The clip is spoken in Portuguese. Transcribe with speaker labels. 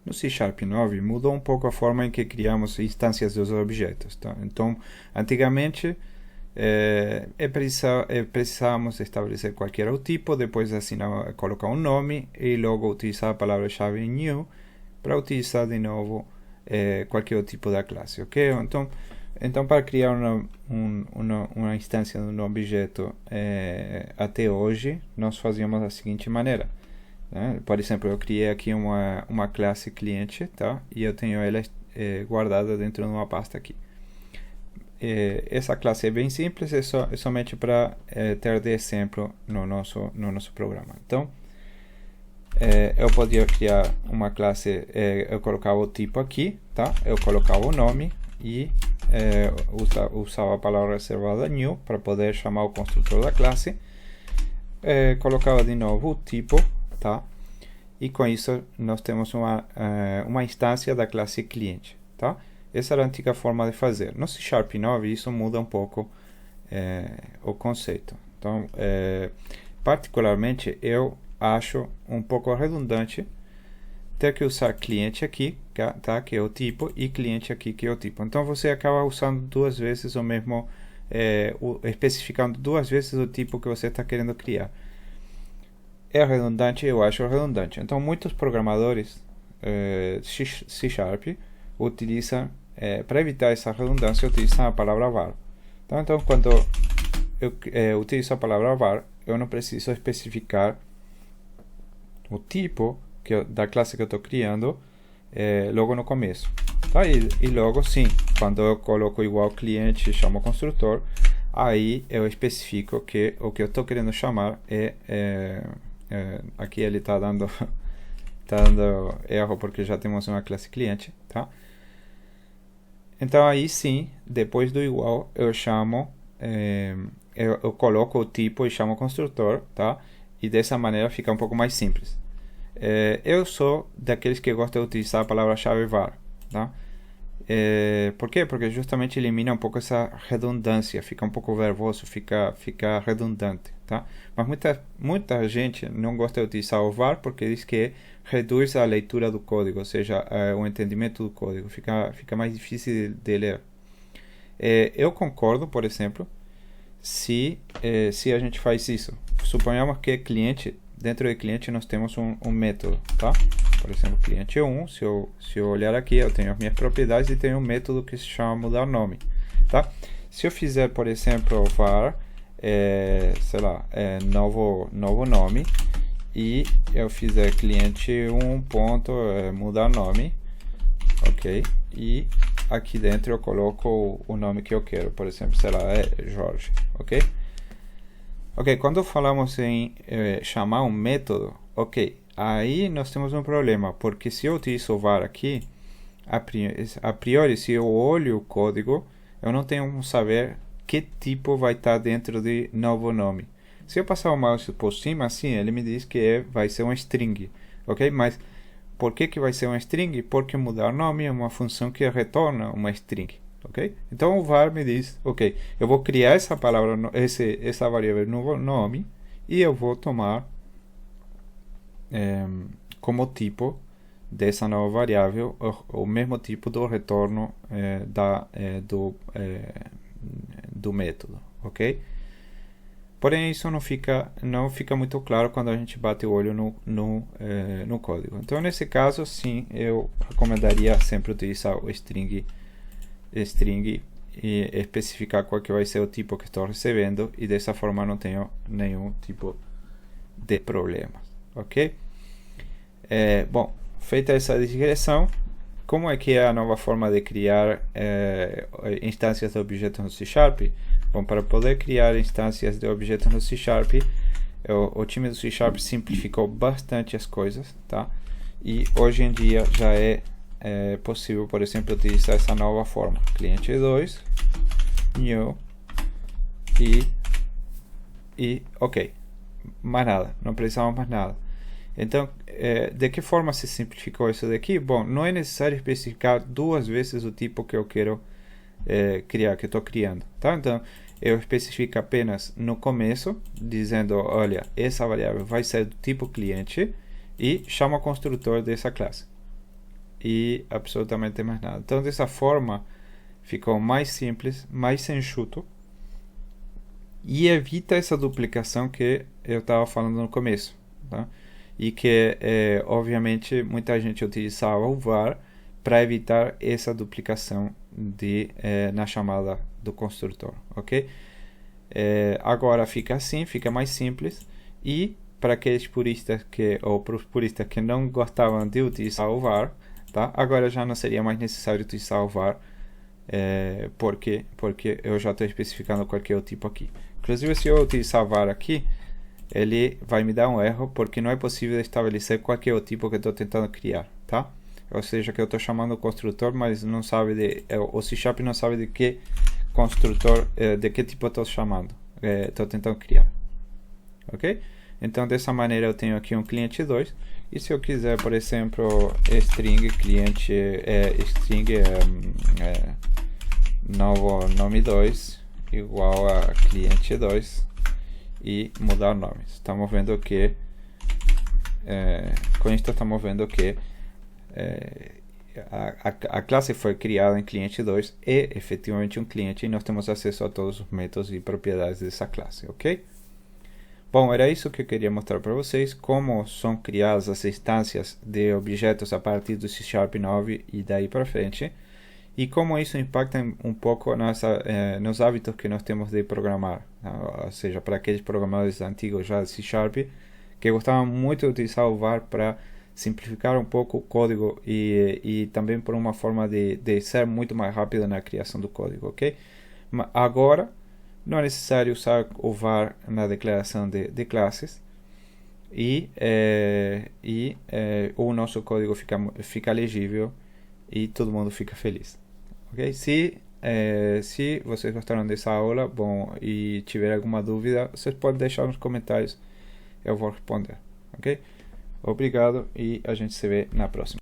Speaker 1: No C Sharp 9 mudou um pouco a forma em que criamos instâncias dos objetos. Tá? Então, antigamente, precisávamos estabelecer qualquer tipo, depois assinar, colocar um nome e logo utilizar a palavra-chave new para utilizar de novo qualquer tipo da classe, ok? Então para criar uma instância de um objeto até hoje, nós fazíamos da seguinte maneira. Né? Por exemplo, eu criei aqui uma classe cliente, tá? E eu tenho ela guardada dentro de uma pasta aqui. Essa classe é bem simples, é somente para ter de exemplo no nosso programa. Então, eu podia criar uma classe, eu colocava o tipo aqui, tá? Eu colocava o nome e usava a palavra reservada new para poder chamar o construtor da classe. Colocava de novo o tipo, tá? E com isso nós temos uma instância da classe cliente, tá? Essa era a antiga forma de fazer. No C Sharp 9 isso muda um pouco o conceito. Então, particularmente eu acho um pouco redundante ter que usar cliente aqui, tá? Que é o tipo, e cliente aqui, que é o tipo. Então você acaba usando duas vezes o mesmo, especificando duas vezes o tipo que você está querendo criar. É redundante? Eu acho redundante. Então muitos programadores C Sharp utilizam, para evitar essa redundância, utilizam a palavra var. Então quando eu utilizo a palavra var, eu não preciso especificar o tipo da classe que eu estou criando logo no começo. Tá? E logo sim, quando eu coloco igual cliente e chamo construtor, aí eu especifico que o que eu estou querendo chamar aqui ele está dando erro porque já temos uma classe cliente, tá? Então aí sim, depois do igual eu chamo, eu coloco o tipo e chamo o construtor, tá? E dessa maneira fica um pouco mais simples. Eu sou daqueles que gostam de utilizar a palavra-chave var, tá? Por quê? Porque justamente elimina um pouco essa redundância, fica um pouco verboso, fica redundante, tá? Mas muita gente não gosta de utilizar o var porque diz que reduz a leitura do código, ou seja, o entendimento do código, fica mais difícil de ler. Eu concordo, por exemplo, se a gente faz isso. Suponhamos que dentro de cliente nós temos um método, tá? Por exemplo, cliente 1, se eu olhar aqui, eu tenho as minhas propriedades e tenho um método que se chama mudar nome, tá? Se eu fizer, por exemplo, var, sei lá, novo nome, e eu fizer cliente 1 ponto, mudar nome, ok? E aqui dentro eu coloco o nome que eu quero, por exemplo, sei lá, Jorge, ok? Ok, quando falamos em chamar um método, ok, aí nós temos um problema, porque se eu utilizo o var aqui, a priori, se eu olho o código, eu não tenho como saber que tipo vai estar dentro de novo nome. Se eu passar o mouse por cima, assim, ele me diz que vai ser uma string, ok? Mas por que vai ser uma string? Porque mudar nome é uma função que retorna uma string. Okay? Então o var me diz, ok, eu vou criar essa palavra, essa variável novo nome, e eu vou tomar como tipo dessa nova variável o mesmo tipo do retorno do método, ok? Porém isso não fica muito claro quando a gente bate o olho no código. Então nesse caso sim, eu recomendaria sempre utilizar o string e especificar qual que vai ser o tipo que estou recebendo, e dessa forma não tenho nenhum tipo de problema, ok? Bom, feita essa digressão, como é que é a nova forma de criar instâncias de objetos no C Sharp? Bom, para poder criar instâncias de objetos no C Sharp, o time do C Sharp simplificou bastante as coisas, tá? E hoje em dia já é possível, por exemplo, utilizar essa nova forma, cliente 2, new, e ok, mais nada, não precisamos mais nada. Então, de que forma se simplificou isso daqui? Bom, não é necessário especificar duas vezes o tipo que eu quero criar, que estou criando, tá? Então, eu especifico apenas no começo, dizendo, olha, essa variável vai ser do tipo cliente, e chamo o construtor dessa classe. e absolutamente mais nada. Então, dessa forma, ficou mais simples, mais enxuto e evita essa duplicação que eu estava falando no começo, tá? E que, obviamente, muita gente utilizava o var para evitar essa duplicação na chamada do construtor, ok? Agora fica assim, fica mais simples, e para aqueles puristas ou para os puristas que não gostavam de utilizar o var, tá? Agora já não seria mais necessário utilizar o var, porque eu já estou especificando qual que é o tipo aqui. Inclusive, se eu utilizar var aqui, ele vai me dar um erro, porque não é possível estabelecer qual que é o tipo que eu estou tentando criar, tá? Ou seja, que eu estou chamando o construtor, mas não sabe o C# não sabe de que construtor, de que tipo eu estou chamando, estou tentando criar, ok? Então, dessa maneira eu tenho aqui um cliente 2, e se eu quiser, por exemplo, string cliente, string novo nome 2 igual a cliente 2 e mudar nomes. Estamos vendo que com isso estamos vendo que a classe foi criada em cliente 2 é efetivamente um cliente, e nós temos acesso a todos os métodos e propriedades dessa classe, ok? Bom, era isso que eu queria mostrar para vocês, como são criadas as instâncias de objetos a partir do C# 9 e daí para frente, e como isso impacta um pouco nos hábitos que nós temos de programar, ou seja, para aqueles programadores antigos já de C# que gostavam muito de utilizar o var para simplificar um pouco o código e também por uma forma de ser muito mais rápido na criação do código, ok? Mas agora não é necessário usar o var na declaração de classes, e o nosso código fica legível e todo mundo fica feliz, ok? Se vocês gostaram dessa aula, bom, e tiver alguma dúvida, vocês podem deixar nos comentários, eu vou responder, ok? Obrigado, e a gente se vê na próxima.